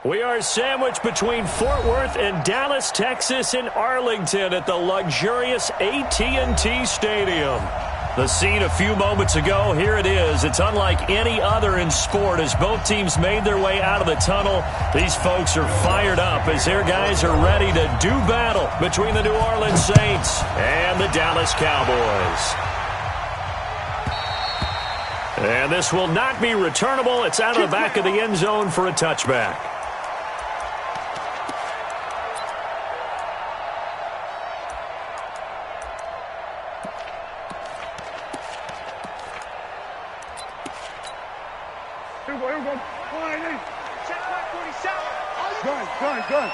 We are sandwiched between Fort Worth and Dallas, Texas, and Arlington at the luxurious AT&T Stadium. The scene a few moments ago, here it is. It's unlike any other in sport as both teams made their way out of the tunnel. These folks are fired up as their guys are ready to do battle between the New Orleans Saints and the Dallas Cowboys. And this will not be returnable. It's out of the back of the end zone for a touchback. Gun.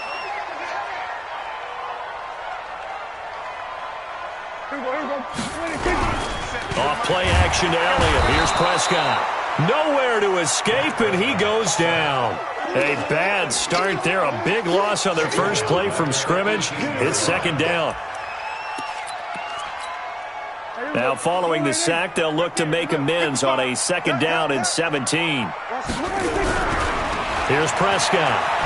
Off play action to Elliott. Here's Prescott. Nowhere to escape, and he goes down. A bad start there. A big loss on their first play from scrimmage. It's second down. Now following the sack, they'll look to make amends on a second down and 17. Here's Prescott.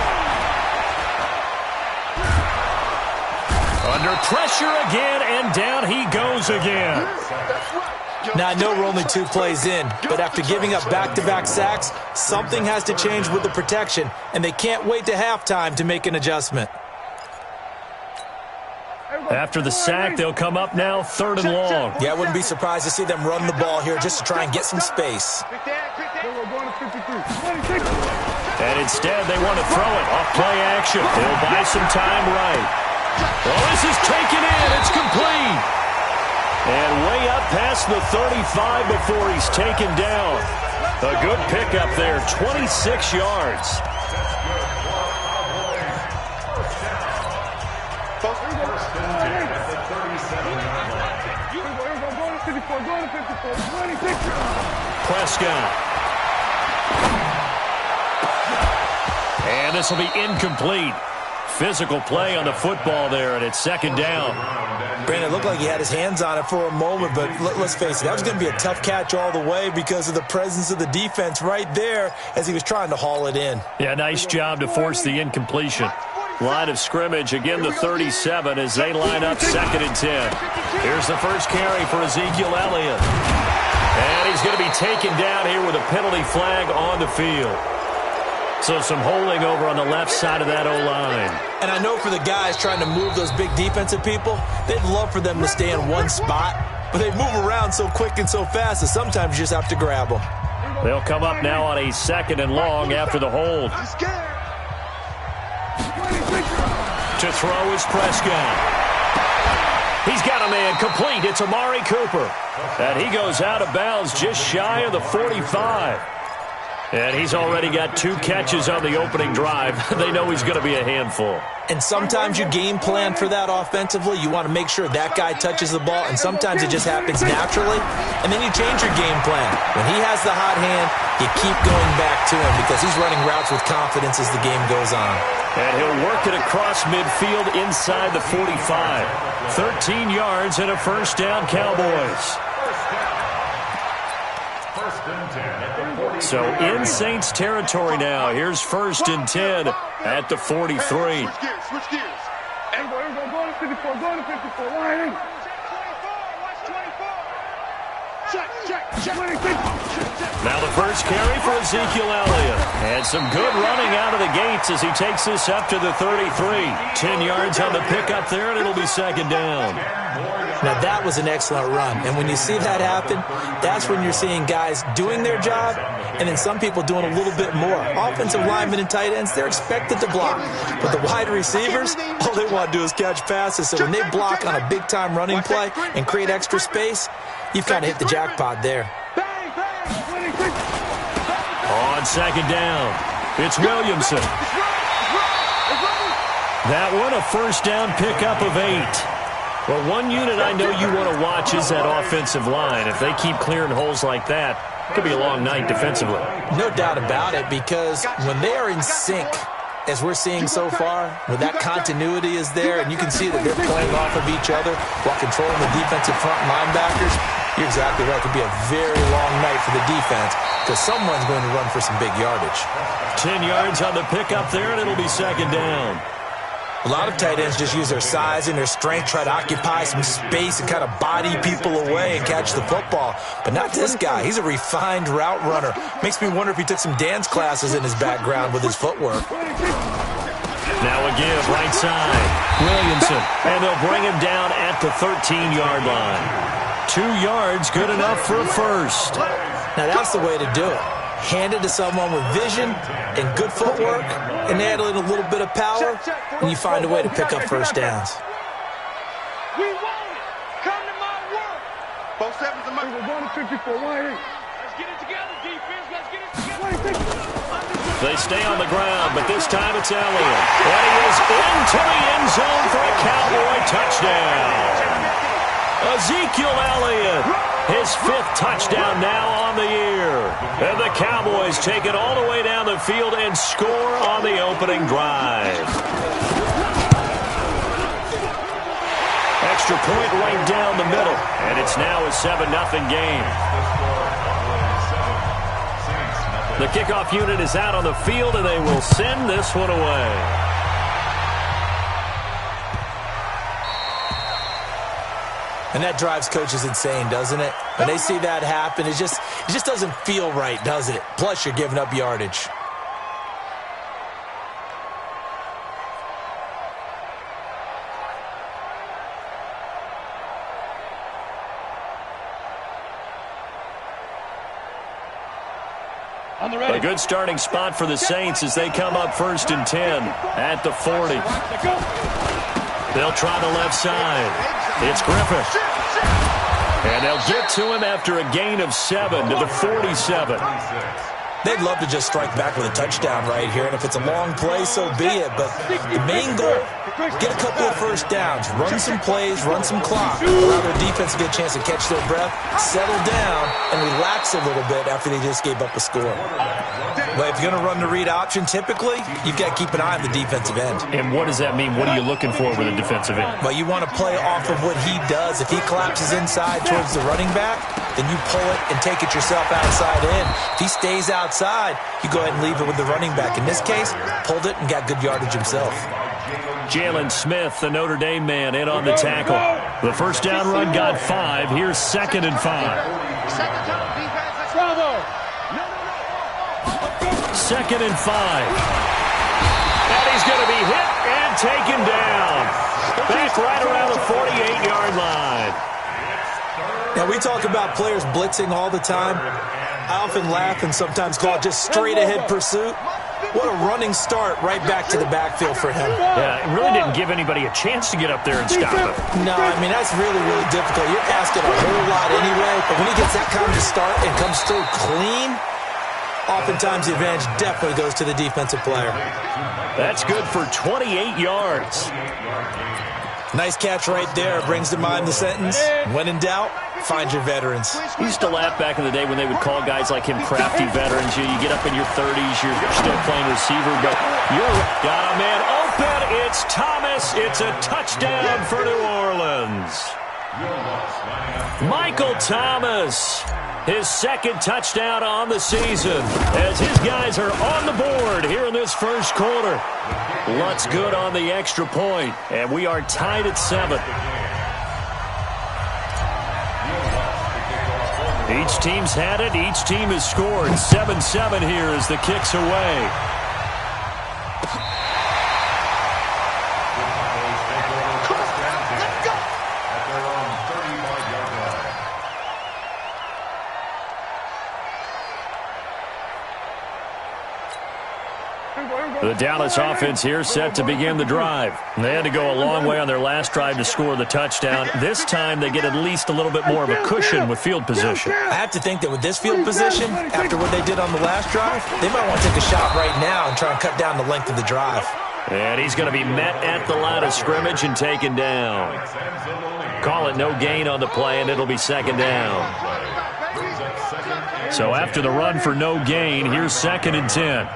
Under pressure again, and down he goes again. Now, I know we're only 2 plays in, but after giving up back-to-back sacks, something has to change with the protection, and they can't wait to halftime to make an adjustment. After the sack, they'll come up now 3rd and long. Yeah, I wouldn't be surprised to see them run the ball here just to try and get some space. And instead, they want to throw it off play action. They'll buy some time right. Oh, this is taken in. It's complete. And way up past the 35 before he's taken down. A good pickup there, 26 yards. Prescott. And this will be incomplete. Physical play on the football there, and it's second down. Brandon, it looked like he had his hands on it for a moment, but let's face it, that was going to be a tough catch all the way because of the presence of the defense right there as he was trying to haul it in. Yeah, nice job to force the incompletion. Line of scrimmage, again the 37 as they line up 2nd and 10. Here's the first carry for Ezekiel Elliott. And he's going to be taken down here with a penalty flag on the field. So some holding over on the left side of that O-line. And I know for the guys trying to move those big defensive people, they'd love for them to stay in one spot, but they move around so quick and so fast that sometimes you just have to grab them. They'll come up now on a 2nd and long after the hold. To throw is Prescott. He's got a man complete. It's Amari Cooper. And he goes out of bounds just shy of the 45. And he's already got 2 catches on the opening drive. They know he's going to be a handful. And sometimes you game plan for that offensively. You want to make sure that guy touches the ball, and sometimes it just happens naturally. And then you change your game plan. When he has the hot hand, you keep going back to him because he's running routes with confidence as the game goes on. And he'll work it across midfield inside the 45. 13 yards and a first down, Cowboys. So in Saints territory now. Here's 1st and 10 at the 43. Switch gears. And go to 54. Go to 54. Line in. Check. Now the first carry for Ezekiel Elliott. And some good running out of the gates as he takes this up to the 33. 10 yards on the pickup there, and it'll be second down. Now, that was an excellent run. And when you see that happen, that's when you're seeing guys doing their job and then some people doing a little bit more. Offensive linemen and tight ends, they're expected to block. But the wide receivers, all they want to do is catch passes. So when they block on a big-time running play and create extra space, you've kind of hit the jackpot there. On second down, it's Williamson. That one, a first down pickup of 8. Well, one unit I know you want to watch is that offensive line. If they keep clearing holes like that, it could be a long night defensively. No doubt about it, because when they are in sync, as we're seeing so far, when that continuity is there, and you can see that they're playing off of each other while controlling the defensive front linebackers, You're exactly right. It could be a very long night for the defense because someone's going to run for some big yardage. 10 yards on the pickup there, and it'll be second down. A lot of tight ends just use their size and their strength, try to occupy some space and kind of body people away and catch the football. But not this guy. He's a refined route runner. Makes me wonder if he took some dance classes in his background with his footwork. Now a give, right side. Williamson, and they'll bring him down at the 13-yard line. 2 yards, good enough for a first. Now that's the way to do it. Hand it to someone with vision and good footwork, and add in a little bit of power, and you find a way to pick up first downs. We want it. Come to my work. Both sevens are my. We're going to 54. Let's get it together, defense. Let's get it together. They stay on the ground, but this time it's Elliott. And he is into the end zone for a Cowboy touchdown. Ezekiel Elliott, his 5th touchdown now on the year. And the Cowboys take it all the way down the field and score on the opening drive. Extra point right down the middle, and it's now a 7-0 game. The kickoff unit is out on the field, and they will send this one away. And that drives coaches insane, doesn't it? When they see that happen, it just doesn't feel right, does it? Plus, you're giving up yardage. A good starting spot for the Saints as they come up 1st and 10 at the 40. They'll try the left side. It's Griffith. And they'll get to him after a gain of 7 to the 47. They'd love to just strike back with a touchdown right here, and if it's a long play, so be it. But the main goal, get a couple of first downs, run some plays, run some clock, allow their defense to get a chance to catch their breath, settle down, and relax a little bit after they just gave up a score. But if you're going to run the read option, typically, you've got to keep an eye on the defensive end. And what does that mean? What are you looking for with a defensive end? Well, you want to play off of what he does. If he collapses inside towards the running back, then you pull it and take it yourself outside in. If he stays outside, you go ahead and leave it with the running back. In this case, pulled it and got good yardage himself. Jalen Smith, the Notre Dame man, in on the tackle. The first down run got 5. Here's 2nd and 5. Bravo. 2nd and 5. And he's going to be hit and taken down. Back right around the 48-yard line. Now, we talk about players blitzing all the time. I often laugh and sometimes call it just straight-ahead pursuit. What a running start right back to the backfield for him. Yeah, it really didn't give anybody a chance to get up there and stop him. No, I mean, that's really, really difficult. You're asking a whole lot anyway, but when he gets that kind of start and comes through clean, oftentimes the advantage definitely goes to the defensive player. That's good for 28 yards. Nice catch right there. Brings to mind the sentence, when in doubt, find your veterans. We used to laugh back in the day when they would call guys like him crafty veterans. You get up in your 30s, you're still playing receiver, but you're got a man open. It's Thomas. It's a touchdown for New Orleans. Michael Thomas, his 2nd touchdown on the season as his guys are on the board here in this first quarter. Lutz good on the extra point, and we are tied at 7. Each team's had it. Each team has scored. 7-7 here as the kick's away. The Dallas offense here set to begin the drive. They had to go a long way on their last drive to score the touchdown. This time they get at least a little bit more of a cushion with field position. I have to think that with this field position, after what they did on the last drive, they might want to take a shot right now and try and cut down the length of the drive. And he's going to be met at the line of scrimmage and taken down. Call it no gain on the play, and it'll be 2nd down. So after the run for no gain, here's 2nd and 10.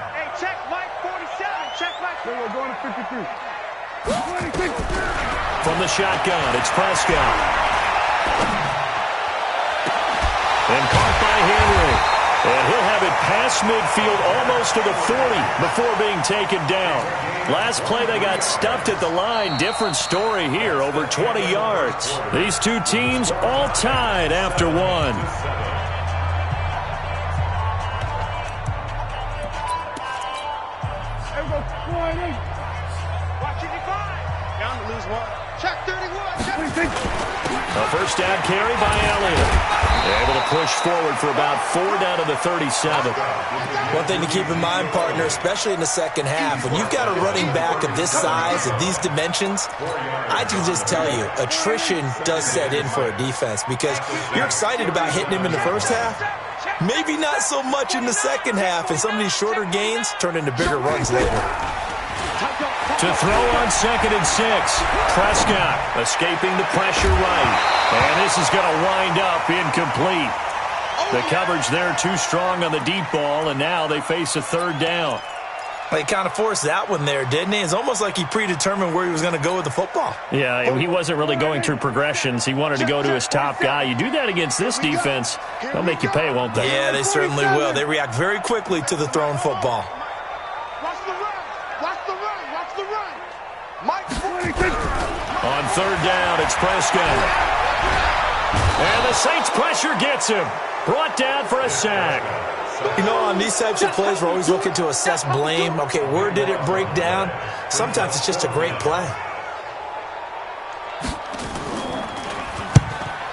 From the shotgun, it's Prescott. And caught by Henry. And he'll have it past midfield almost to the 40 before being taken down. Last play they got stuffed at the line. Different story here, over 20 yards. These two teams all tied after one. A first down carry by Elliott. Able to push forward for about 4 down to the 37. One thing to keep in mind, partner, especially in the second half, when you've got a running back of this size, of these dimensions, I can just tell you, attrition does set in for a defense because you're excited about hitting him in the first half. Maybe not so much in the second half, and some of these shorter gains turn into bigger runs later. To throw on 2nd and 6. Prescott escaping the pressure right. And this is going to wind up incomplete. The coverage there too strong on the deep ball, and now they face a 3rd down. He kind of forced that one there, didn't he? It's almost like he predetermined where he was going to go with the football. Yeah, he wasn't really going through progressions. He wanted to go to his top guy. You do that against this defense, they'll make you pay, won't they? Yeah, they certainly will. They react very quickly to the thrown football. On 3rd down, it's Prescott. And the Saints pressure gets him. Brought down for a sack. You know, on these types of plays, we're always looking to assess blame. Okay, where did it break down? Sometimes it's just a great play.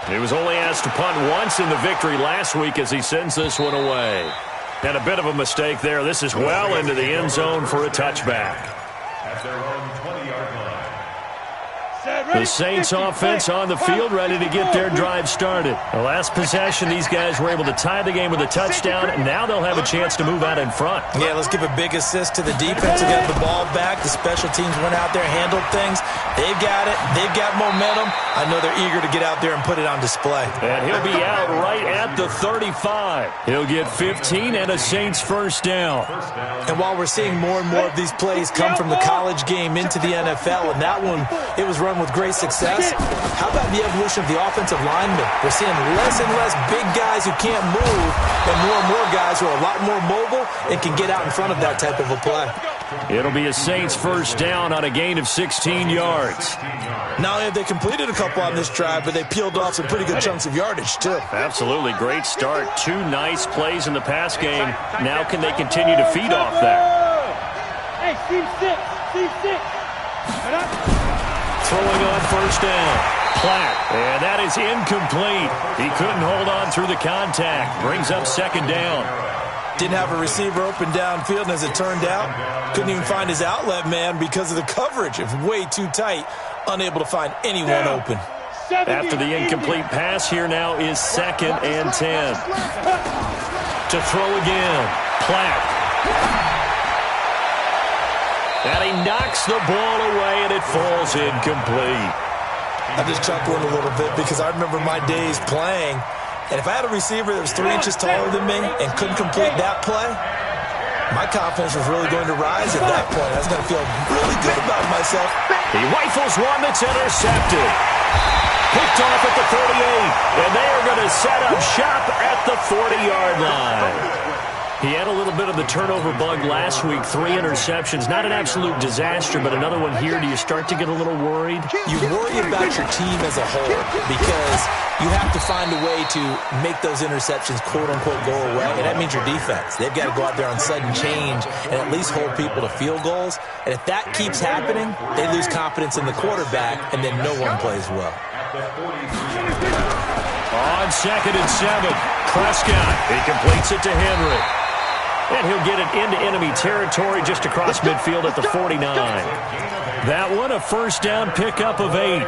He was only asked to punt once in the victory last week as he sends this one away. And a bit of a mistake there. This is well into the end zone for a touchback. At their own 20-yard line. The Saints offense on the field, ready to get their drive started. The last possession, these guys were able to tie the game with a touchdown, and now they'll have a chance to move out in front. Yeah, let's give a big assist to the defense to get the ball back. The special teams went out there, handled things. They've got it. They've got momentum. I know they're eager to get out there and put it on display. And he'll be out right at the 35. He'll get 15 and a Saints first down. And while we're seeing more and more of these plays come from the college game into the NFL, and that one, it was run with great success. How about the evolution of the offensive linemen? We're seeing less and less big guys who can't move and more guys who are a lot more mobile and can get out in front of that type of a play. It'll be a Saints first down on a gain of 16 yards. Not only have they completed a couple on this drive, but they peeled off some pretty good chunks of yardage, too. Absolutely. Great start. 2 nice plays in the pass game. Now can they continue to feed off that? Hey, C6. Throwing on first down. Platt. And that is incomplete. He couldn't hold on through the contact. Brings up 2nd down. Didn't have a receiver open downfield, and as it turned out, couldn't even find his outlet man because of the coverage. It was way too tight, unable to find anyone open. After the incomplete pass, here now is 2nd and 10. To throw again. Platt. And he knocks the ball away, and it falls incomplete. I'm just chuckling a little bit because I remember my days playing, and if I had a receiver that was 3 inches taller than me and couldn't complete that play, my confidence was really going to rise at that point. I was going to feel really good about myself. He rifles one that's intercepted. Picked off at the 38, and they are going to set up shop at the 40-yard line. He had a little bit of the turnover bug last week, 3 interceptions. Not an absolute disaster, but another one here. Do you start to get a little worried? You worry about your team as a whole because you have to find a way to make those interceptions, quote-unquote, go away, and that means your defense. They've got to go out there on sudden change and at least hold people to field goals. And if that keeps happening, they lose confidence in the quarterback, and then no one plays well. On 2nd and 7, Prescott. He completes it to Henry. And he'll get it into enemy territory just across midfield at the 49. That one, a first down pickup of 8.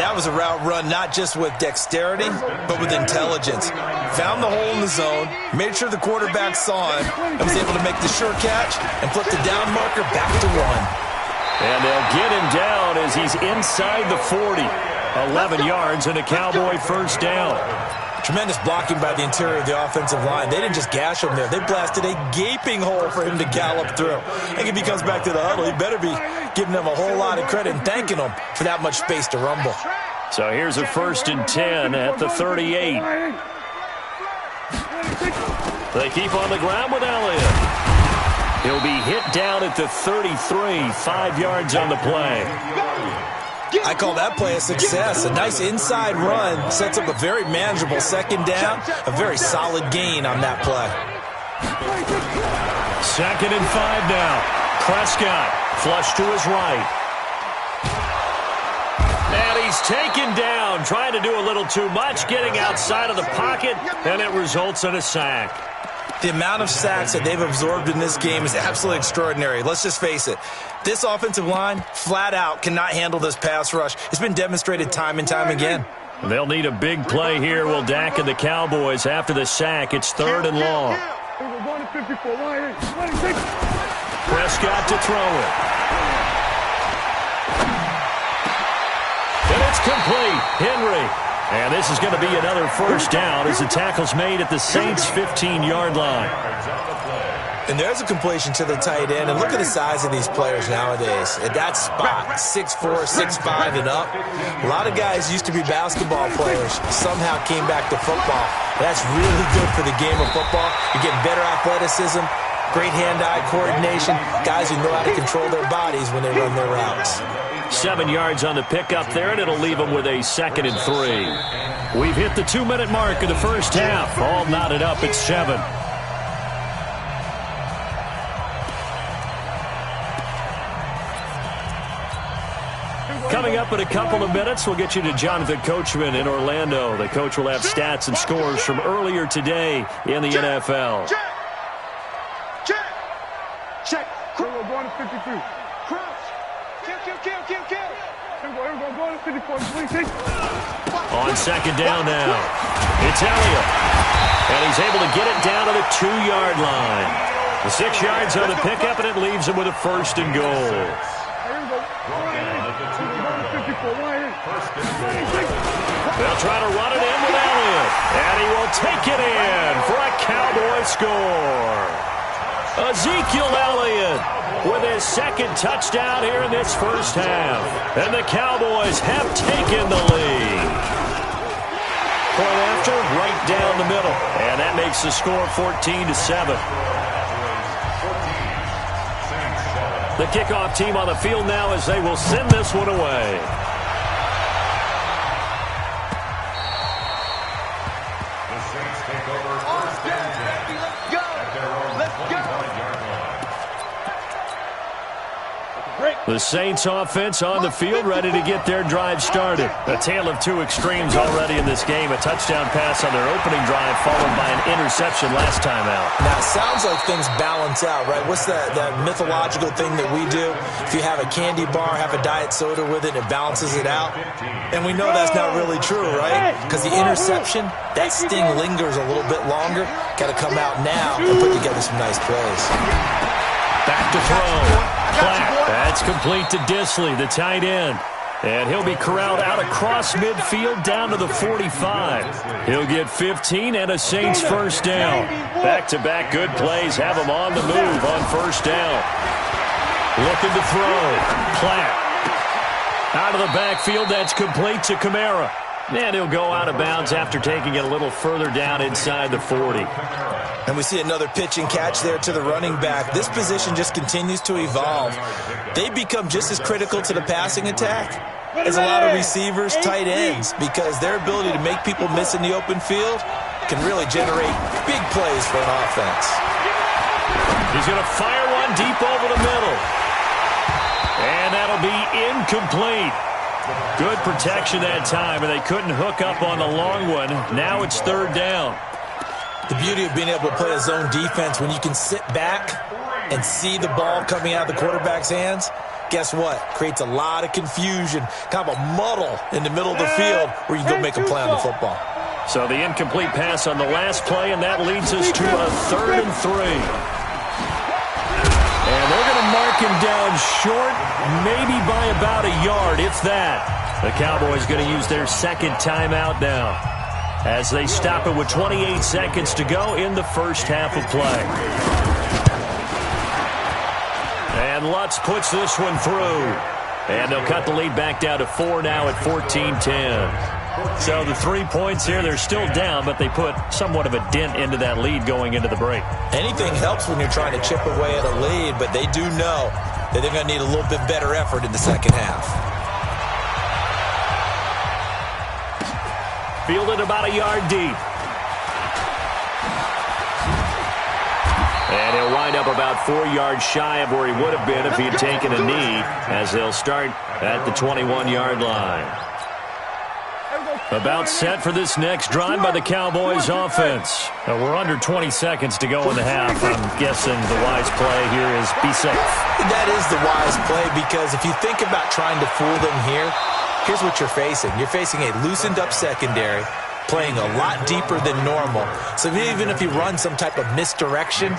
That was a route run not just with dexterity, but with intelligence. Found the hole in the zone, made sure the quarterback saw him, and was able to make the sure catch and flip the down marker back to 1. And they'll get him down as he's inside the 40. 11 yards and a Cowboy first down. Tremendous blocking by the interior of the offensive line. They didn't just gash him there. They blasted a gaping hole for him to gallop through. And if he comes back to the huddle, he better be giving them a whole lot of credit and thanking them for that much space to rumble. So here's a 1st and 10 at the 38. They keep on the ground with Elliott. He'll be hit down at the 33, 5 yards on the play. I call that play a success. A nice inside run sets up a very manageable second down. A very solid gain on that play. 2nd and 5 now. Prescott flush to his right. And he's taken down, trying to do a little too much, getting outside of the pocket, and it results in a sack. The amount of sacks that they've absorbed in this game is absolutely extraordinary. Let's just face it. This offensive line, flat out, cannot handle this pass rush. It's been demonstrated time and time again. They'll need a big play here, will Dak and the Cowboys. After the sack, it's 3rd and long. Prescott to throw it. And it's complete. Henry. And this is going to be another first down as the tackle's made at the Saints' 15-yard line. And there's a completion to the tight end. And look at the size of these players nowadays. At that spot, 6'4", 6'5", and up. A lot of guys used to be basketball players, somehow came back to football. That's really good for the game of football. You're getting better athleticism, great hand-eye coordination, guys who know how to control their bodies when they run their routes. 7 yards on the pickup there, and it'll leave them with a 2nd and 3. We've hit the 2-minute mark of the first half. All knotted up at 7. Coming up in a couple of minutes, we'll get you to Jonathan Coachman in Orlando. The coach will have stats and scores from earlier today in the NFL. Check. We're going to 53. Crouch. Kill. On 2nd down now. It's Elliott. And he's able to get it down to the 2-yard line. The 6 yards on the pickup, and it leaves him with a 1st and goal. They'll try to run it in with Elliott. And he will take it in for a Cowboy score. Ezekiel Elliott with his 2nd touchdown here in this first half. And the Cowboys have taken the lead. Point after, right down the middle. And that makes the score 14-7. The kickoff team on the field now as they will send this one away. The Saints offense on the field, ready to get their drive started. A tale of two extremes already in this game. A touchdown pass on their opening drive, followed by an interception last time out. Now, it sounds like things balance out, right? What's that mythological thing that we do? If you have a candy bar, have a diet soda with it, it balances it out. And we know that's not really true, right? Because the interception, that sting lingers a little bit longer. Got to come out now and put together some nice plays. Back to throw. That's complete to Disley, the tight end. And he'll be corralled out across midfield down to the 45. He'll get 15 and a Saints first down. Back-to-back good plays have him on the move on first down. Looking to throw. Platt. Out of the backfield, that's complete to Kamara. And he'll go out of bounds after taking it a little further down inside the 40. And we see another pitch and catch there to the running back. This position just continues to evolve. They become just as critical to the passing attack as a lot of receivers, tight ends, because their ability to make people miss in the open field can really generate big plays for an offense. He's going to fire one deep over the middle. And that'll be incomplete. Good protection that time, and they couldn't hook up on the long one. Now it's third down. The beauty of being able to play a zone defense when you can sit back and see the ball coming out of the quarterback's hands, guess what? Creates a lot of confusion, kind of a muddle in the middle of the field where you can go make a play on the football. So the incomplete pass on the last play, and that leads us to a 3rd and 3. And they're going to mark him down short, maybe by about a yard, if that. The Cowboys going to use their second timeout now as they stop it with 28 seconds to go in the first half of play. And Lutz puts this one through. And they'll cut the lead back down to 4 now at 14-10. So the 3 points here, they're still down, but they put somewhat of a dent into that lead going into the break. Anything helps when you're trying to chip away at a lead, but they do know that they're going to need a little bit better effort in the second half. Fielded about a yard deep. And he'll wind up about 4 yards shy of where he would have been if he had taken a knee, as they'll start at the 21-yard line. About set for this next drive by the Cowboys offense. We're under 20 seconds to go in the half. I'm guessing the wise play here is be safe. That is the wise play, because if you think about trying to fool them here, here's what you're facing. You're facing a loosened up secondary, playing a lot deeper than normal. So even if you run some type of misdirection,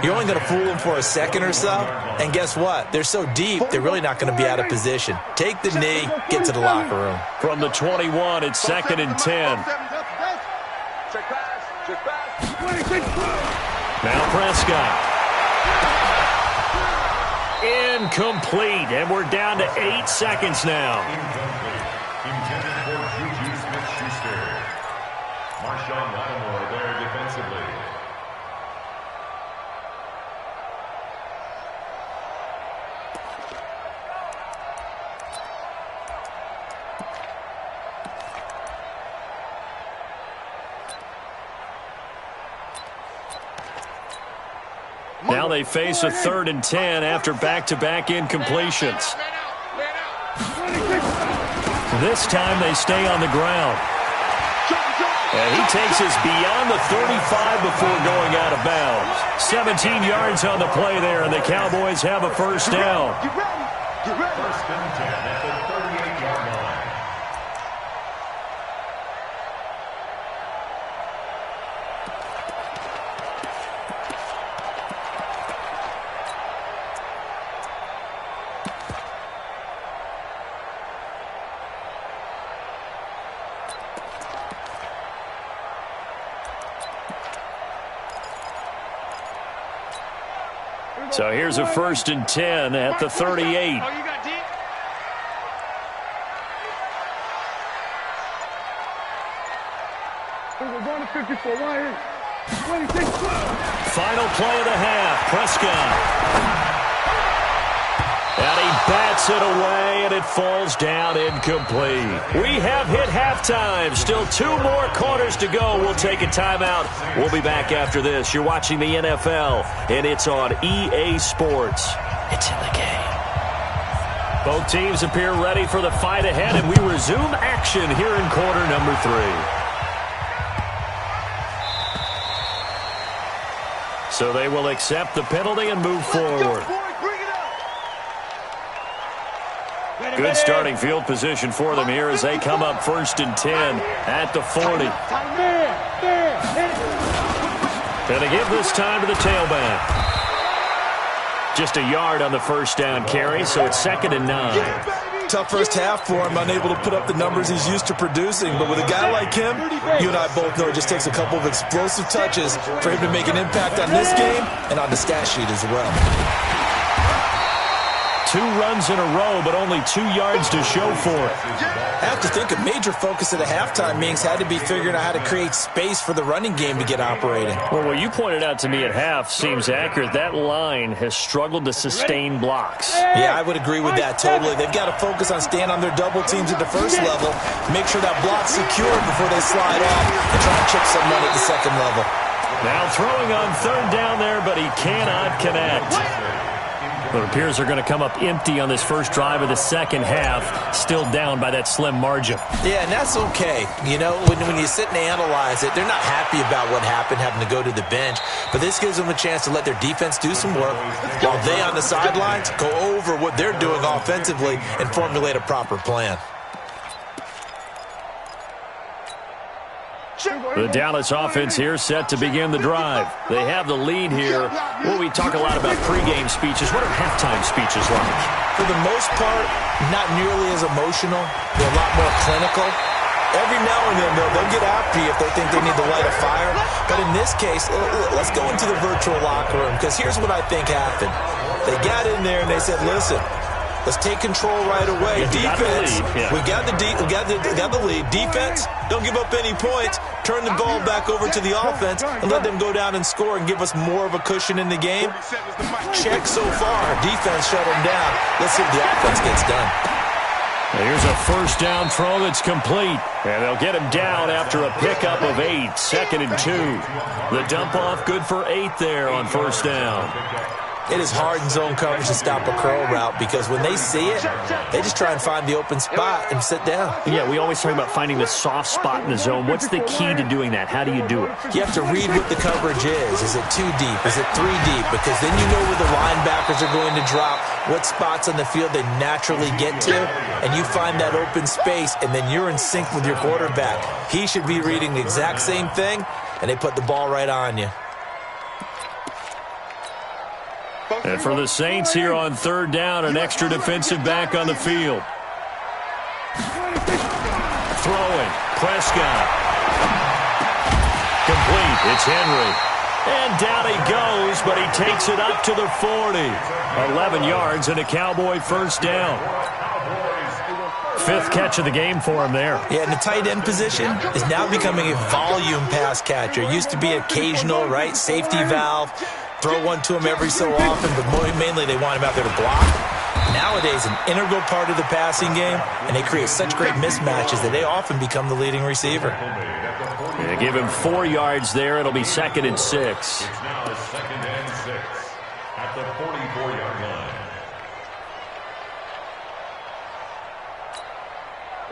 you're only going to fool them for a second or so. And guess what? They're so deep, they're really not going to be out of position. Take the knee, get to the locker room. From the 21, it's 2nd and 10. Now Prescott. Incomplete, and we're down to 8 seconds now. Marshawn Lattimore there defensively. Now they face a 3rd and 10 after back-to-back incompletions. This time they stay on the ground. And he takes us beyond the 35 before going out of bounds. 17 yards on the play there, and the Cowboys have a first down. Get ready. First and 10 at the 38-yard line. So here's a 1st and 10 at the 38. Final play of the half. Prescott. And he bats it away, and it falls down incomplete. We have hit halftime. Still 2 more quarters to go. We'll take a timeout. We'll be back after this. You're watching the NFL, and it's on EA Sports. It's in the game. Both teams appear ready for the fight ahead, and we resume action here in quarter number 3. So they will accept the penalty and move forward. Good starting field position for them here as they come up 1st and 10 at the 40. Gonna give this time to the tailback. Just a yard on the first down carry, so it's 2nd and 9. Tough first half for him, unable to put up the numbers he's used to producing. But with a guy like him, you and I both know it just takes a couple of explosive touches for him to make an impact on this game and on the stat sheet as well. 2 runs in a row, but only 2 yards to show for it. I have to think a major focus at a halftime means had to be figuring out how to create space for the running game to get operating. Well, what you pointed out to me at half seems accurate. That line has struggled to sustain blocks. Yeah, I would agree with that totally. They've got to focus on staying on their double teams at the first level, make sure that block's secured before they slide off and try and chip someone at the second level. Now throwing on 3rd down there, but he cannot connect. It appears they're going to come up empty on this first drive of the second half, still down by that slim margin. Yeah, and that's okay. You know, when you sit and analyze it, they're not happy about what happened, having to go to the bench. But this gives them a chance to let their defense do some work while they on the sidelines go over what they're doing offensively and formulate a proper plan. The Dallas offense here set to begin the drive. They have the lead here. Well, we talk a lot about pregame speeches. What are halftime speeches like? For the most part, not nearly as emotional. They're a lot more clinical. Every now and then, they'll get after you if they think they need to light a fire. But in this case, let's go into the virtual locker room, because here's what I think happened. They got in there and they said, listen, Let's take control right away. Defense, we got the lead. Defense, don't give up any points. Turn the ball back over to the offense and let them go down and score and give us more of a cushion in the game. Check so far. Defense shut them down. Let's see if the offense gets done. Here's a first down throw that's complete. And they'll get him down after a pickup of 8. 2nd and 2. The dump off good for 8 there on first down. It is hard in zone coverage to stop a curl route because when they see it, they just try and find the open spot and sit down. Yeah, we always talk about finding the soft spot in the zone. What's the key to doing that? How do you do it? You have to read what the coverage is. Is it 2 deep? Is it 3 deep? Because then you know where the linebackers are going to drop, what spots on the field they naturally get to, and you find that open space, and then you're in sync with your quarterback. He should be reading the exact same thing, and they put the ball right on you. And for the Saints here on 3rd down, an extra defensive back on the field. Throwing. Prescott. Complete. It's Henry. And down he goes, but he takes it up to the 40. 11 yards and a Cowboy first down. 5th catch of the game for him there. Yeah, and the tight end position is now becoming a volume pass catcher. It used to be occasional, right? Safety valve. Throw one to him every so often, but mainly they want him out there to block. Nowadays, an integral part of the passing game, and they create such great mismatches that they often become the leading receiver. They give him 4 yards there. It'll be 2nd and 6. It's now 2nd and 6 at the 44-yard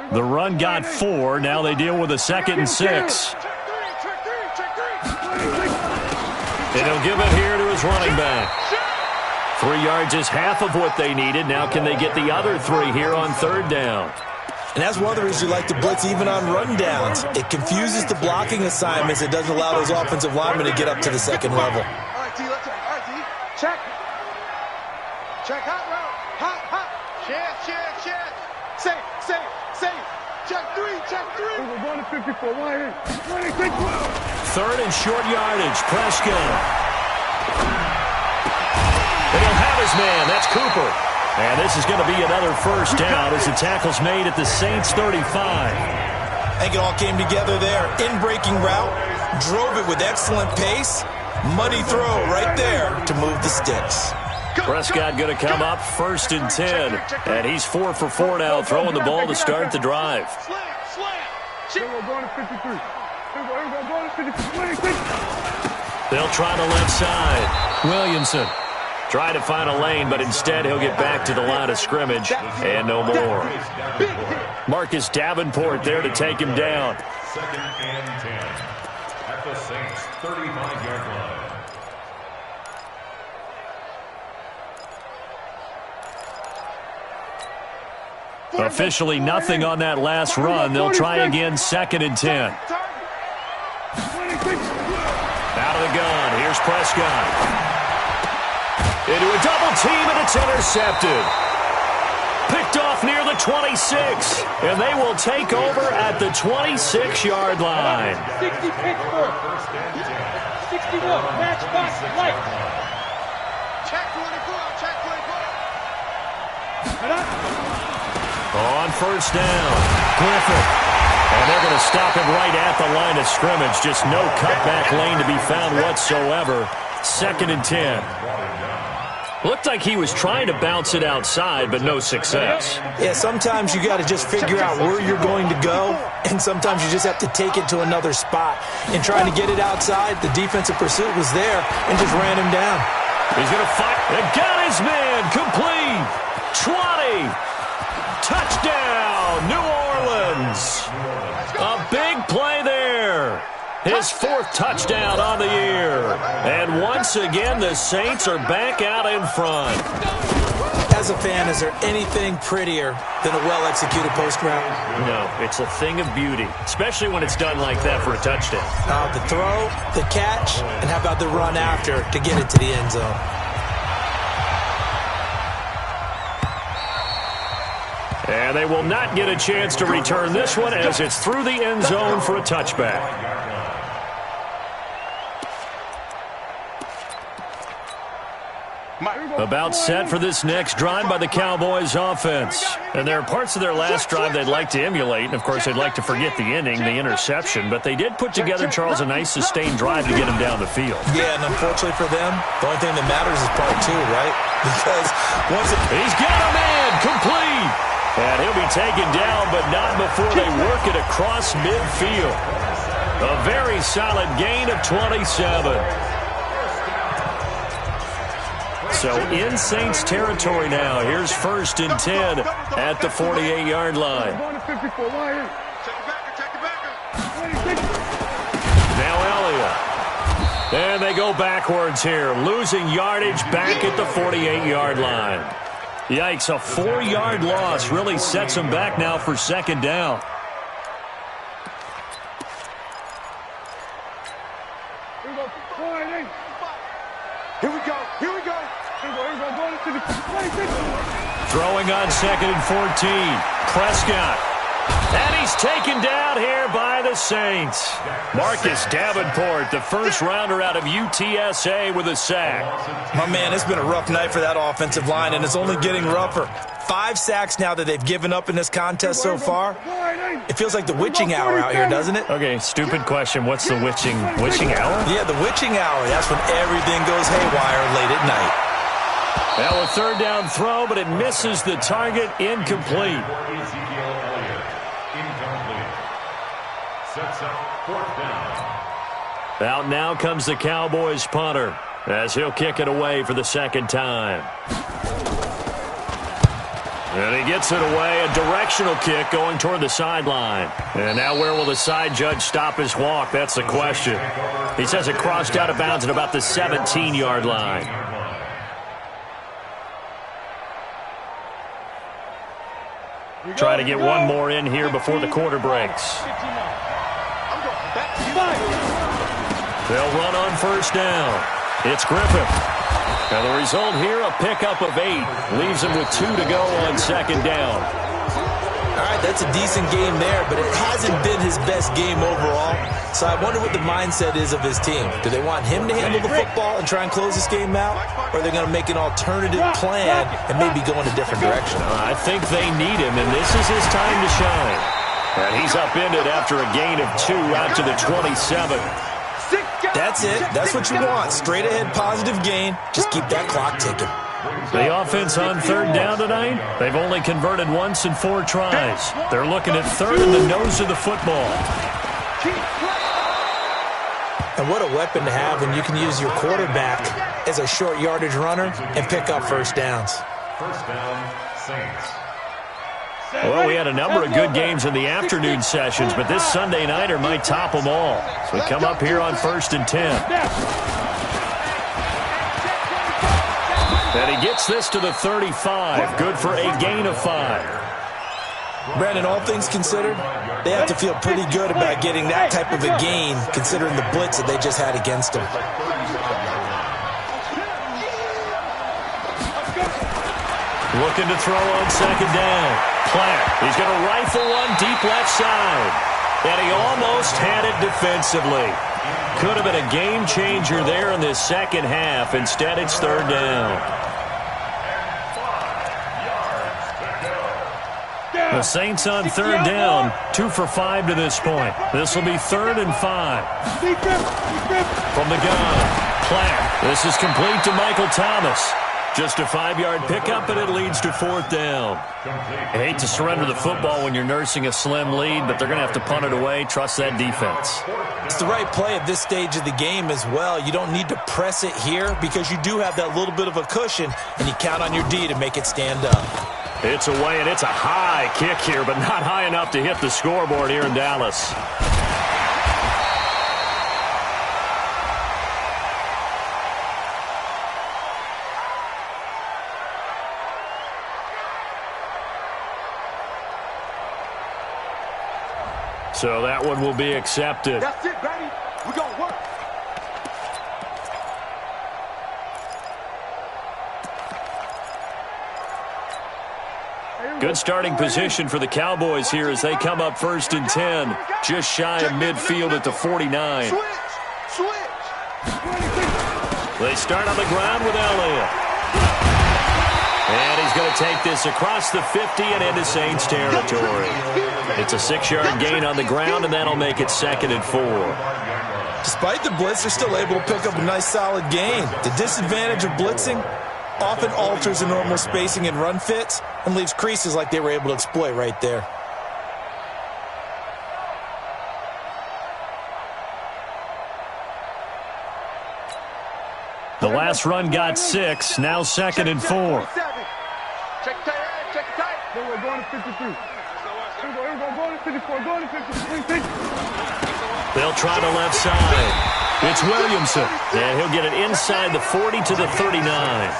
line. The run got 4. Now they deal with a 2nd and 6. And he'll give it here to his running back. 3 yards is half of what they needed. Now can they get the other 3 here on 3rd down? And that's one of the reasons you like to blitz even on run downs. It confuses the blocking assignments. It doesn't allow those offensive linemen to get up to the 2nd level. All right, D, let's check. All right, D. Check. Check. Hot route. Hot. Check. Safe. Check 3. We're going to 54. 3rd and short yardage. Prescott. And he'll have his man. That's Cooper. And this is going to be another first down as the tackle's made at the Saints 35. I think it all came together there. In-breaking route. Drove it with excellent pace. Muddy throw right there to move the sticks. Prescott going to come up 1st and 10. And he's 4 for 4 now, throwing the ball to start the drive. We're going to 53. They'll try the left side. Williamson try to find a lane, but instead he'll get back to the line of scrimmage and no more. Marcus Davenport there to take him down. 2nd and 10 at the Saints 35-yard line. Officially nothing on that last run. They'll try again 2nd and 10. Out of the gun. Here's Prescott. Into a double team, and it's intercepted. Picked off near the 26. And they will take over at the 26-yard line. 60 Pittsburgh. 61. Matchbox light. Check 24. On first down, Griffin. And they're going to stop him right at the line of scrimmage. Just no cutback lane to be found whatsoever. 2nd and 10. Looked like he was trying to bounce it outside, but no success. Yeah, sometimes you got to just figure out where you're going to go, and sometimes you just have to take it to another spot. In trying to get it outside, the defensive pursuit was there and just ran him down. He's going to fight. And got his man. Complete. 20. Touchdown, New Orleans. A big play there. His 4th touchdown on the year. And once again, the Saints are back out in front. As a fan, is there anything prettier than a well-executed post route? No, it's a thing of beauty, especially when it's done like that for a touchdown. The throw, the catch, and how about the run after to get it to the end zone? And they will not get a chance to return this one as it's through the end zone for a touchback. About set for this next drive by the Cowboys offense. And there are parts of their last drive they'd like to emulate. And, of course, they'd like to forget the inning, the interception. But they did put together, Charles, a nice sustained drive to get him down the field. Yeah, and unfortunately for them, the only thing that matters is part two, right? Because once he's got a man complete. And he'll be taken down, but not before they work it across midfield. A very solid gain of 27. So in Saints territory now. Here's 1st and 10 at the 48-yard line. Now Elliott. And they go backwards here, losing yardage back at the 48-yard line. Yikes, a 4-yard loss really sets them back now for 2nd down. Here we go. Here we go. Throwing on 2nd and 14. Prescott. And he's taken down here by the Saints. Marcus Davenport, the first rounder out of UTSA with a sack. My man, it's been a rough night for that offensive line, and it's only getting rougher. 5 sacks now that they've given up in this contest so far. It feels like the witching hour out here, doesn't it? Okay, stupid question. What's the witching hour? Yeah, the witching hour. That's when everything goes haywire late at night. Now a 3rd down throw, but it misses the target. Incomplete. Sets up 4th down. Out now comes the Cowboys punter as he'll kick it away for the 2nd time. And he gets it away, a directional kick going toward the sideline. And now where will the side judge stop his walk? That's the question. He says it crossed out of bounds at about the 17-yard line. Try to get one more in here before the quarter breaks. They'll run on 1st down. It's Griffith. And the result here, a pickup of 8. Leaves him with 2 to go on 2nd down. All right, that's a decent game there, but it hasn't been his best game overall. So I wonder what the mindset is of his team. Do they want him to handle the football and try and close this game out? Or are they going to make an alternative plan and maybe go in a different direction? I think they need him, and this is his time to shine. And he's upended after a gain of 2 out to the 27. That's it. That's what you want. Straight ahead positive gain. Just keep that clock ticking. The offense on 3rd down tonight, they've only converted once in 4 tries. They're looking at 3rd in the nose of the football. And what a weapon to have when you can use your quarterback as a short yardage runner and pick up 1st downs. 1st down, Saints. Well, we had a number of good games in the afternoon sessions, but this Sunday nighter might top them all. So we come up here on 1st and 10. And he gets this to the 35. Good for a gain of 5. Brandon, all things considered, they have to feel pretty good about getting that type of a gain, considering the blitz that they just had against them. Looking to throw on 2nd down. Platt, he's going to rifle one deep left side. And he almost had it defensively. Could have been a game changer there in this 2nd half. Instead, it's 3rd down. The Saints on 3rd down, 2 for 5 to this point. This will be 3rd and 5. From the gun, Platt. This is complete to Michael Thomas. Just a 5-yard pickup, and it leads to 4th down. I hate to surrender the football when you're nursing a slim lead, but they're going to have to punt it away. Trust that defense. It's the right play at this stage of the game as well. You don't need to press it here because you do have that little bit of a cushion, and you count on your D to make it stand up. It's away, and it's a high kick here, but not high enough to hit the scoreboard here in Dallas. So that one will be accepted. That's it, baby. We're going to work. Good starting position for the Cowboys here as they come up 1st and 10. Just shy of midfield at the 49. Switch. They start on the ground with Elliott. They'll take this across the 50 and into Saints territory. It's a 6-yard gain on the ground, and that'll make it 2nd and 4. Despite the blitz, they're still able to pick up a nice solid gain. The disadvantage of blitzing often alters the normal spacing and run fits and leaves creases like they were able to exploit right there. The last run got 6, now 2nd and 4. Check tight. We're going to 53. We're going to 54. Going to 53. They'll try the left side. It's Williamson, and he'll get it inside the 40 to the 39.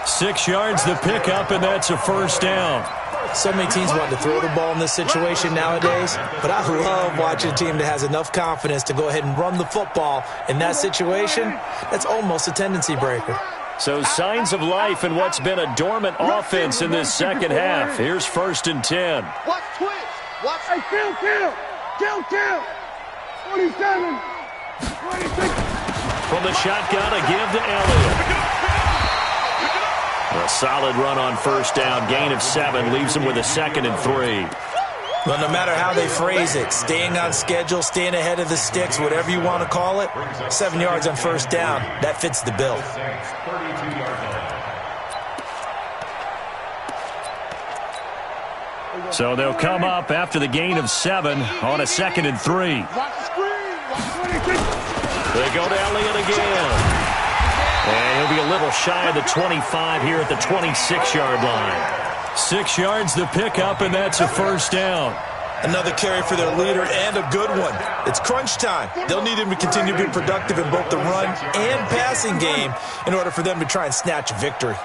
6 yards the pickup, and that's a 1st down. So many teams want to throw the ball in this situation nowadays, but I love watching a team that has enough confidence to go ahead and run the football. In that situation, that's almost a tendency breaker. So signs of life in what's been a dormant offense in this second half. Here's 1st and 10. Watch twitch. Watch. Hey, kill. 27. 26. From the shotgun, a give to Elliott. A solid run on 1st down, gain of 7, leaves them with a 2nd and 3. Well, no matter how they phrase it, staying on schedule, staying ahead of the sticks, whatever you want to call it, 7 yards on 1st down, that fits the bill. So they'll come up after the gain of 7 on a 2nd and 3. They go to Elliott again. And he'll be a little shy of the 25 here at the 26-yard line. 6 yards the pickup, and that's a 1st down. Another carry for their leader, and a good one. It's crunch time. They'll need him to continue to be productive in both the run and passing game in order for them to try and snatch a victory.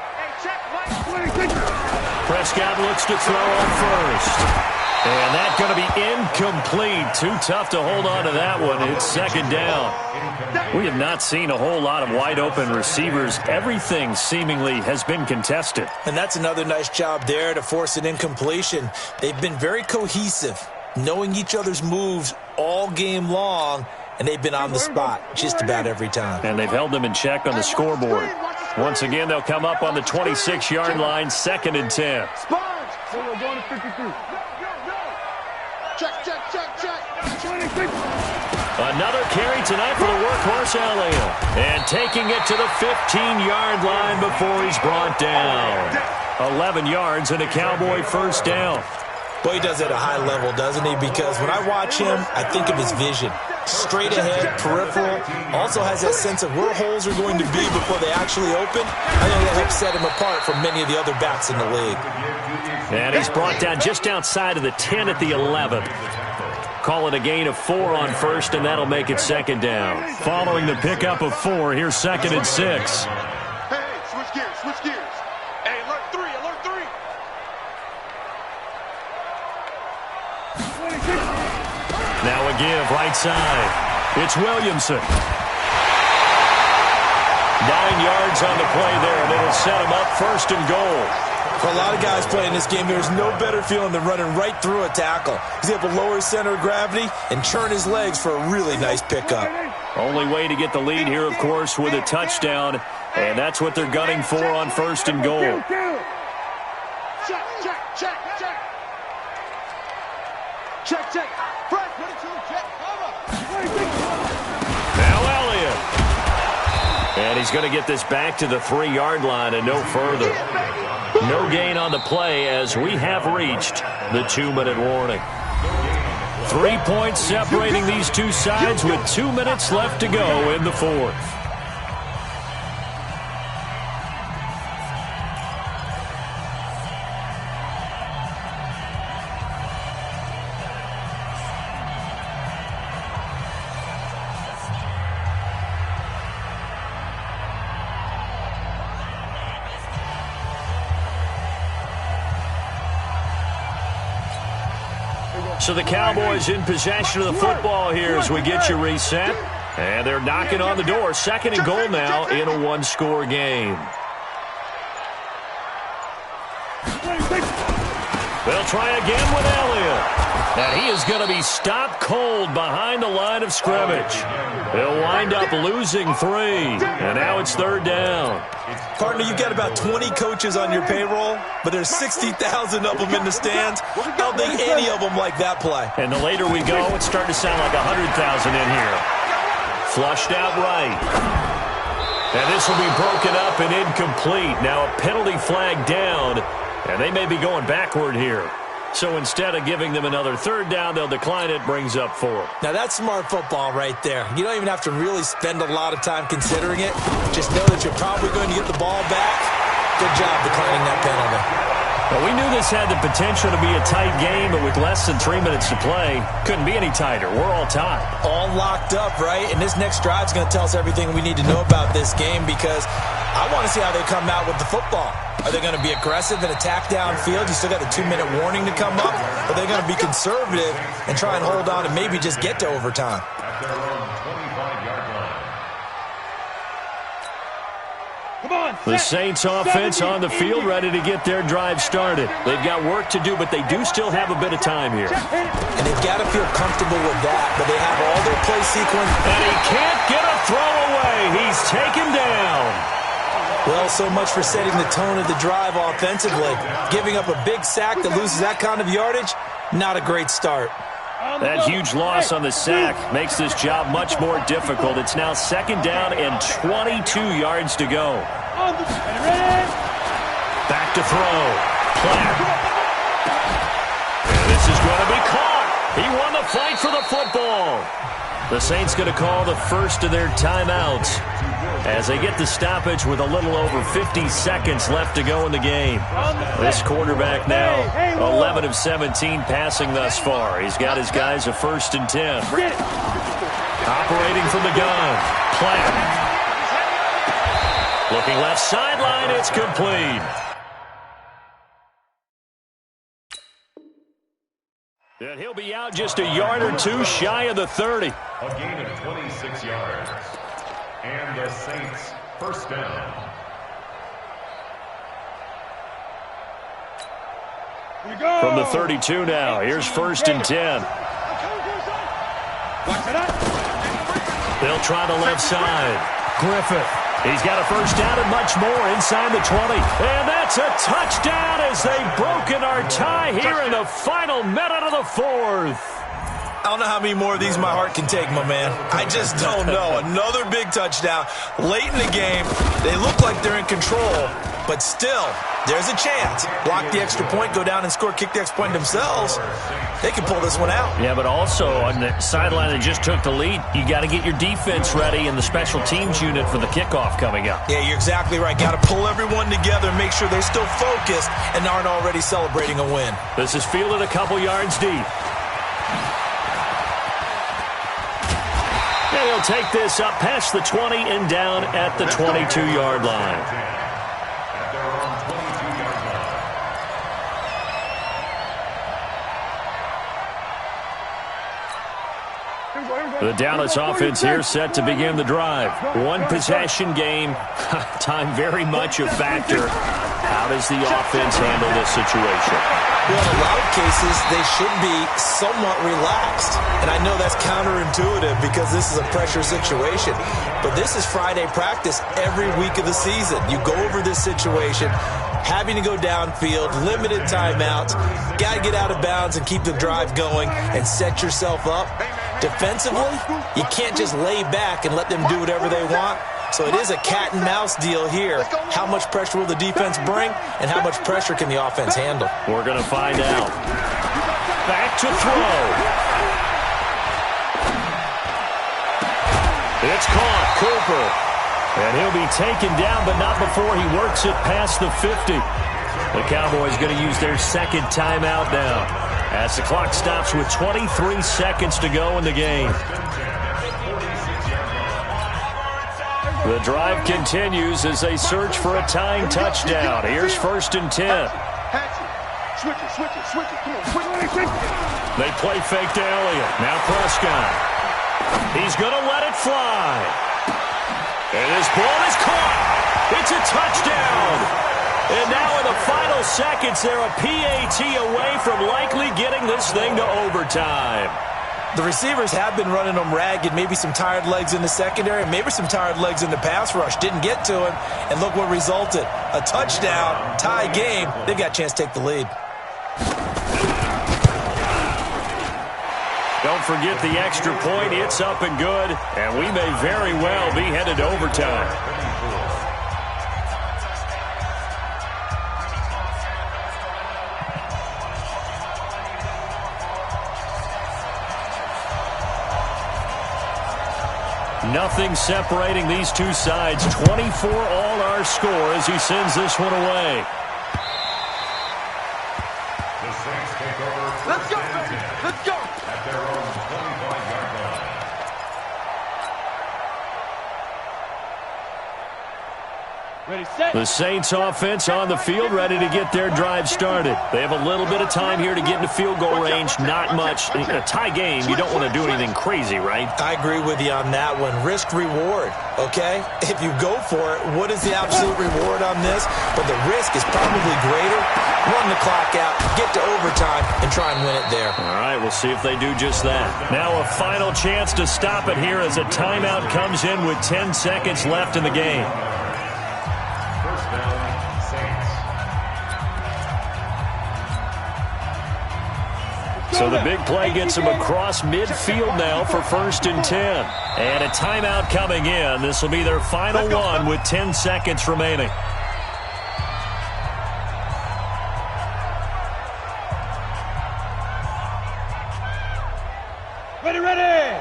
Prescott looks to throw on 1st. And that's going to be incomplete. Too tough to hold on to that one. It's 2nd down. We have not seen a whole lot of wide-open receivers. Everything seemingly has been contested. And that's another nice job there to force an incompletion. They've been very cohesive, knowing each other's moves all game long, and they've been on the spot just about every time. And they've held them in check on the scoreboard. Once again, they'll come up on the 26-yard line, 2nd and 10. We're going to 53. Check. 26. Another carry tonight for the workhorse Elliott. And taking it to the 15-yard line before he's brought down. 11 yards and a Cowboy 1st down. Boy, he does it at a high level, doesn't he? Because when I watch him, I think of his vision. Straight ahead, peripheral. Also has that sense of where holes are going to be before they actually open. I think that helps set him apart from many of the other backs in the league. And he's brought down just outside of the 10 at the 11. Call it a gain of 4 on 1st, and that'll make it 2nd down. Following the pickup of 4, here's 2nd and 6. Hey, switch gears. Hey, alert 3. Now a give, right side. It's Williamson. 9 yards on the play there, and it'll set him up 1st and goal. For a lot of guys playing this game, there's no better feeling than running right through a tackle. He's able to lower his center of gravity and churn his legs for a really nice pickup. Only way to get the lead here, of course, with a touchdown, and that's what they're gunning for on 1st and goal. Check. Press. 22. Check. Cover. Now Elliott. And he's going to get this back to the 3-yard line and no further. No gain on the play as we have reached the 2-minute warning. 3 points separating these two sides with 2 minutes left to go in the 4th. So the Cowboys in possession of the football here as we get you reset. And they're knocking on the door. 2nd and goal now in a 1-score game. They'll try again with Elliott. And he is going to be stopped cold behind the line of scrimmage. He'll wind up losing 3. And now it's 3rd down. Partner, you've got about 20 coaches on your payroll, but there's 60,000 of them in the stands. I don't think any of them like that play. And the later we go, it's starting to sound like 100,000 in here. Flushed out right. And this will be broken up and incomplete. Now a penalty flag down, and they may be going backward here. So instead of giving them another 3rd down, they'll decline it, brings up 4. Now that's smart football right there. You don't even have to really spend a lot of time considering it. Just know that you're probably going to get the ball back. Good job declining that penalty. Well, we knew this had the potential to be a tight game, but with less than 3 minutes to play, couldn't be any tighter. We're all tied. All locked up, right? And this next drive is going to tell us everything we need to know about this game because I want to see how they come out with the football. Are they going to be aggressive and attack downfield? You still got a 2-minute warning to come up? Or are they going to be conservative and try and hold on and maybe just get to overtime? At their own 25-yard line. Come on, the Saints offense on the field ready to get their drive started. They've got work to do, but they do still have a bit of time here. And they've got to feel comfortable with that, but they have all their play sequence. And he can't get a throw away. He's taken down. Well, so much for setting the tone of the drive offensively. Giving up a big sack that loses that kind of yardage, not a great start. That huge loss on the sack makes this job much more difficult. It's now 2nd down and 22 yards to go. Back to throw. Platt. And this is going to be caught. He won the fight for the football. The Saints going to call the first of their timeouts as they get the stoppage with a little over 50 seconds left to go in the game. This quarterback now 11 of 17 passing thus far. He's got his guys a 1st and 10. Operating from the gun. Platt. Looking left sideline. It's complete. And he'll be out just a yard or 2 shy of the 30. A gain of 26 yards. And the Saints 1st down. From the 32 now, here's 1st and 10. They'll try the left side. Griffith. He's got a 1st down and much more inside the 20. And that's a touchdown as they've broken our tie here in the final minute of the 4th. I don't know how many more of these my heart can take, my man. I just don't know. Another big touchdown. Late in the game, they look like they're in control, but still, there's a chance. Block the extra point, go down and score, kick the extra point themselves. They can pull this one out. Yeah, but also on the sideline that just took the lead, you got to get your defense ready and the special teams unit for the kickoff coming up. Yeah, you're exactly right. Got to pull everyone together and make sure they're still focused and aren't already celebrating a win. This is fielded a couple yards deep. And he'll take this up past the 20 and down at the 22-yard line. At their own 22-yard line. The Dallas offense here set to begin the drive. 1 possession game. Time very much a factor. How does the offense handle this situation? Well, in a lot of cases, they should be somewhat relaxed. And I know that's counterintuitive because this is a pressure situation. But this is Friday practice every week of the season. You go over this situation, having to go downfield, limited timeouts, got to get out of bounds and keep the drive going and set yourself up. Defensively, you can't just lay back and let them do whatever they want. So it is a cat and mouse deal here. How much pressure will the defense bring and how much pressure can the offense handle? We're going to find out. Back to throw. It's caught. Cooper. And he'll be taken down, but not before he works it past the 50. The Cowboys going to use their 2nd timeout now as the clock stops with 23 seconds to go in the game. The drive continues as they search for a tying touchdown. Here's 1st and 10. They play fake to Elliott. Now Prescott. He's going to let it fly. And his ball is caught. It's a touchdown. And now in the final seconds, they're a PAT away from likely getting this thing to overtime. The receivers have been running them ragged. Maybe some tired legs in the secondary, maybe some tired legs in the pass rush. Didn't get to him, and look what resulted. A touchdown, tie game. They've got a chance to take the lead. Don't forget the extra point. It's up and good, and we may very well be headed to overtime. Nothing separating these two sides. 24 all our score as he sends this one away. The Saints take over. Let's go, baby. Let's go. At their own 25-yard line. Ready, set. The Saints offense on the field, ready to get their drive started. They have a little bit of time here to get into field goal range. Not much. In a tie game, you don't want to do anything crazy, right? I agree with you on that one. Risk reward, okay? If you go for it, what is the absolute reward on this? But the risk is probably greater. Run the clock out, get to overtime, and try and win it there. All right, we'll see if they do just that. Now a final chance to stop it here as a timeout comes in with 10 seconds left in the game. First down, Saints. So the big play gets him across midfield now for 1st and 10. And a timeout coming in. This will be their final one with 10 seconds remaining. Ready, ready.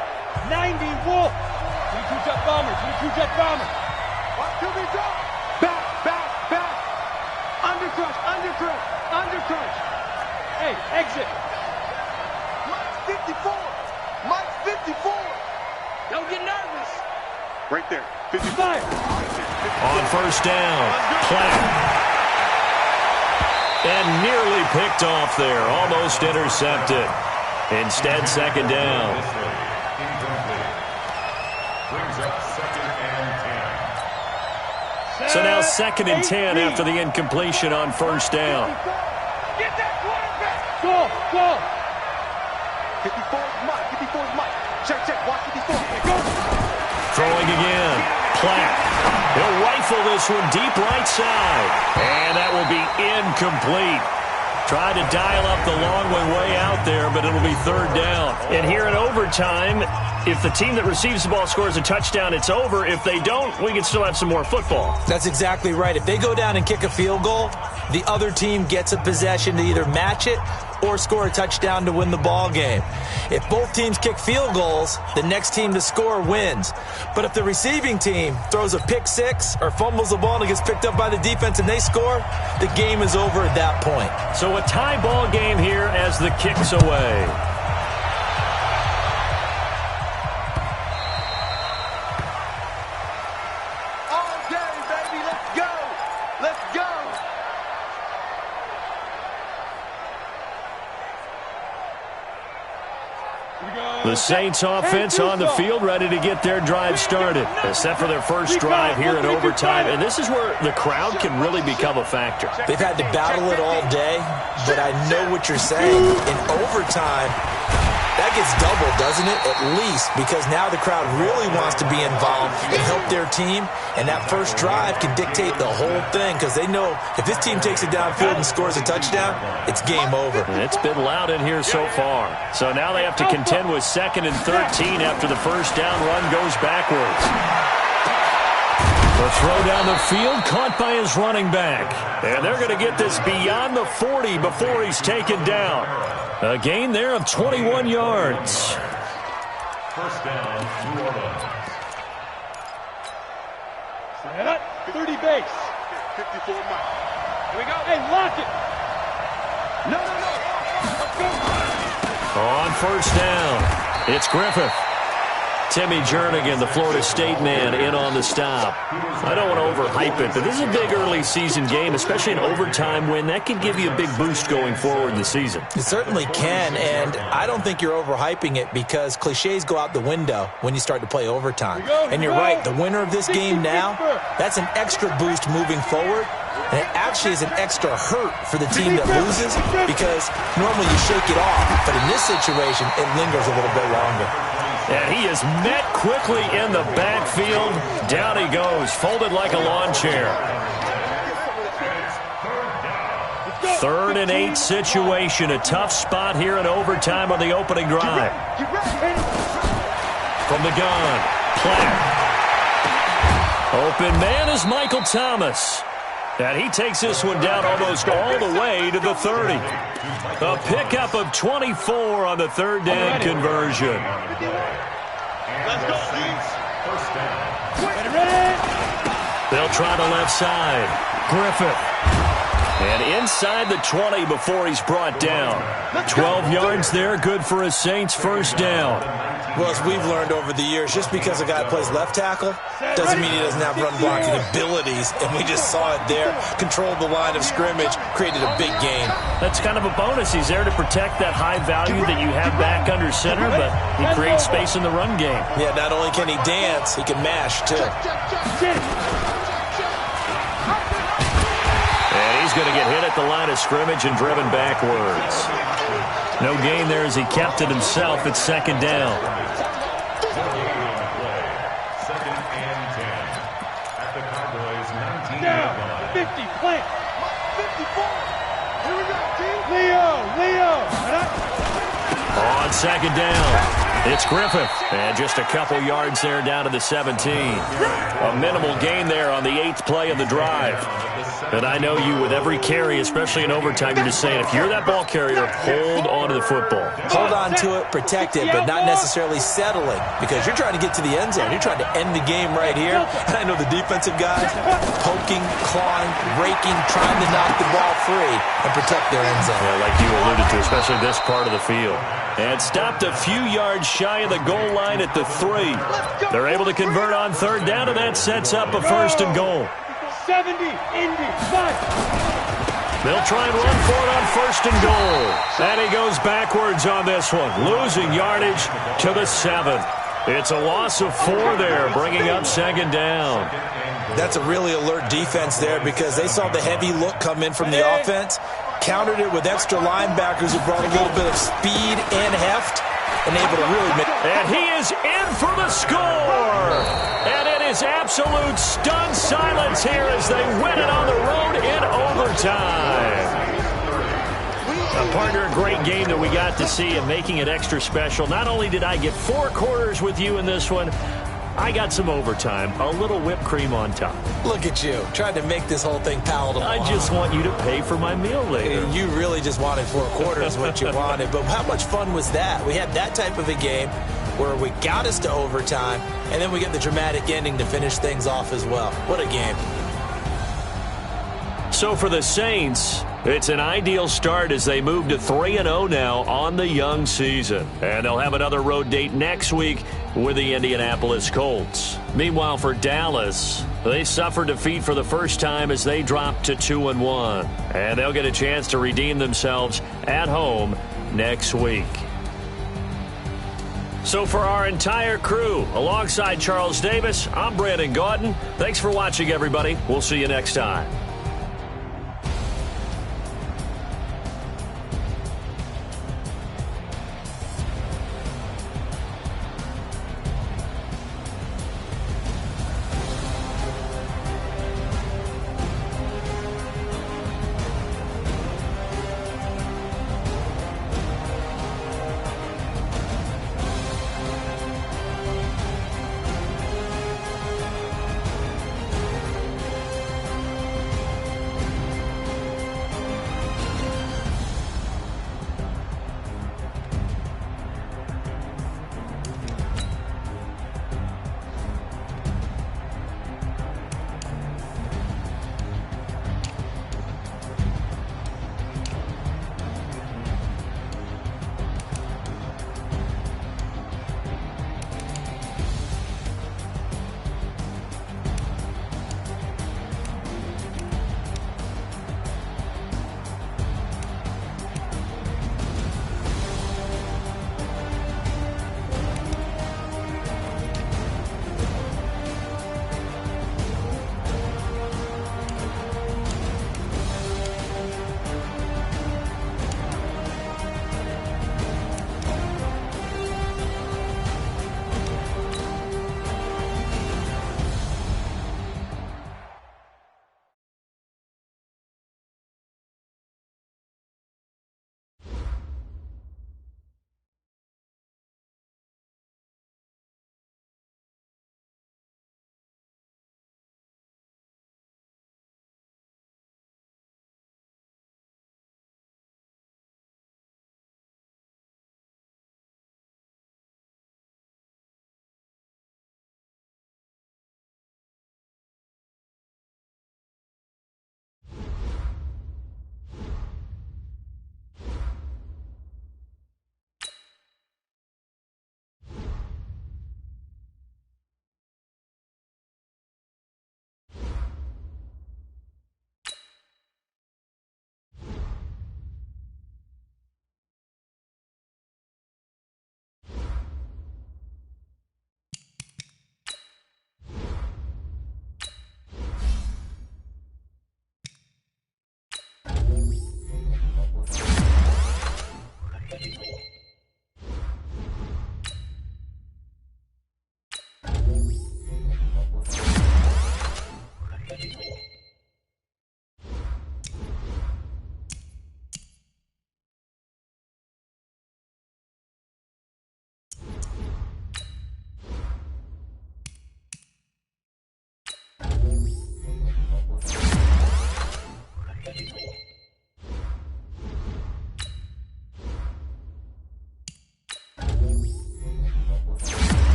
90 Wolf. 22 jet bomber. 22 jet bomber. What do we do? Back, back, back. Under crush, under crush, under crush. Hey, exit. Mike 54. Mike 54. Don't get nervous. Right there. 55. On 1st down, Platt. And nearly picked off there. Almost intercepted. Instead, 2nd down. Incomplete. Brings up 2nd and 10. So now 2nd and 10 after the incompletion on 1st down. Get that quarterback. Go, go. 54 is Mike. 54 is Mike. Check, check. Watch 54. Go. Throwing again. Platt. He'll rifle this one deep right side. And that will be incomplete. Tried to dial up the long way out there, but it'll be 3rd down. And here in overtime, if the team that receives the ball scores a touchdown, it's over. If they don't, we can still have some more football. That's exactly right. If they go down and kick a field goal, the other team gets a possession to either match it or score a touchdown to win the ball game. If both teams kick field goals, the next team to score wins. But if the receiving team throws a pick six or fumbles the ball and it gets picked up by the defense and they score, the game is over at that point. So a tie ball game here as the kick's away. All day, baby. Let's go. Let's go. The Saints offense on the field ready to get their drive started, except for their first drive here in overtime. And this is where the crowd can really become a factor. They've had to battle it all day, but I know what you're saying. In overtime, that gets doubled, doesn't it? At least, because now the crowd really wants to be involved and help their team, and that first drive can dictate the whole thing because they know if this team takes it downfield and scores a touchdown, it's game over. And it's been loud in here so far. So now they have to contend with 2nd and 13 after the first down run goes backwards. The throw down the field, caught by his running back. And they're going to get this beyond the 40 before he's taken down. A gain there of 21 yards. First down, New Orleans. Set up. 30 base. 54 Mike. Here we go. Hey, lock it. No, no, no. Let's go. On 1st down, it's Griffith. Timmy Jernigan, the Florida State man, in on the stop. I don't want to overhype it, but this is a big early season game, especially an overtime win. That could give you a big boost going forward in the season. It certainly can, and I don't think you're overhyping it because cliches go out the window when you start to play overtime. And you're right, the winner of this game now, that's an extra boost moving forward. And it actually is an extra hurt for the team that loses because normally you shake it off, but in this situation, it lingers a little bit longer. And he is met quickly in the backfield. Down he goes, folded like a lawn chair. 3rd and 8 situation, a tough spot here in overtime on the opening drive. From the gun, Platt. Open man is Michael Thomas. And he takes this one down almost all the way to the 30. A pickup of 24 on the 3rd down conversion. Let's go, First down. Ready? They'll try the left side. Griffith. And inside the 20 before he's brought down. 12 yards there, good for a Saints first down. Well, as we've learned over the years, just because a guy plays left tackle doesn't mean he doesn't have run blocking abilities, and we just saw it there. Controlled the line of scrimmage, created a big gain. That's kind of a bonus. He's there to protect that high value that you have back under center, but he creates space in the run game. Yeah, not only can he dance, he can mash, too. And he's going to get hit at the line of scrimmage and driven backwards. No gain there as he kept it himself at 2nd down. 2nd and 10. At the Cowboys' 19-yard Down. line. 50, plant. 54. Here we go, team. Leo. On 2nd down, it's Griffith. And just a couple yards there down to the 17. A minimal gain there on the 8th play of the drive. And I know you, with every carry, especially in overtime, you're just saying, if you're that ball carrier, hold on to the football. Hold on to it, protect it, but not necessarily settling because you're trying to get to the end zone. You're trying to end the game right here. And I know the defensive guys poking, clawing, raking, trying to knock the ball free and protect their end zone. Yeah, like you alluded to, especially this part of the field. And stopped a few yards shy of the goal line at the 3. They're able to convert on 3rd down, and that sets up a 1st and goal. 70, Indy, 5. They'll try and run for it on 1st and goal. And he goes backwards on this one, losing yardage to the 7. It's a loss of 4 there, bringing up 2nd down. That's a really alert defense there because they saw the heavy look come in from the offense, countered it with extra linebackers who brought a little bit of speed and heft, and able to really make. And he is in for the score. And it is absolute stunned silence here as they win it on the road in overtime. Partner, a great game that we got to see and making it extra special. Not only did I get 4 quarters with you in this one, I got some overtime, a little whipped cream on top. Look at you, trying to make this whole thing palatable. I just want you to pay for my meal later. You really just wanted 4 quarters what you wanted, but how much fun was that? We had that type of a game where we got us to overtime, and then we get the dramatic ending to finish things off as well. What a game. So for the Saints, it's an ideal start as they move to 3-0 now on the young season. And they'll have another road date next week with the Indianapolis Colts. Meanwhile, for Dallas, they suffered defeat for the first time as they dropped to 2-1. And they'll get a chance to redeem themselves at home next week. So for our entire crew, alongside Charles Davis, I'm Brandon Gaudin. Thanks for watching, everybody. We'll see you next time.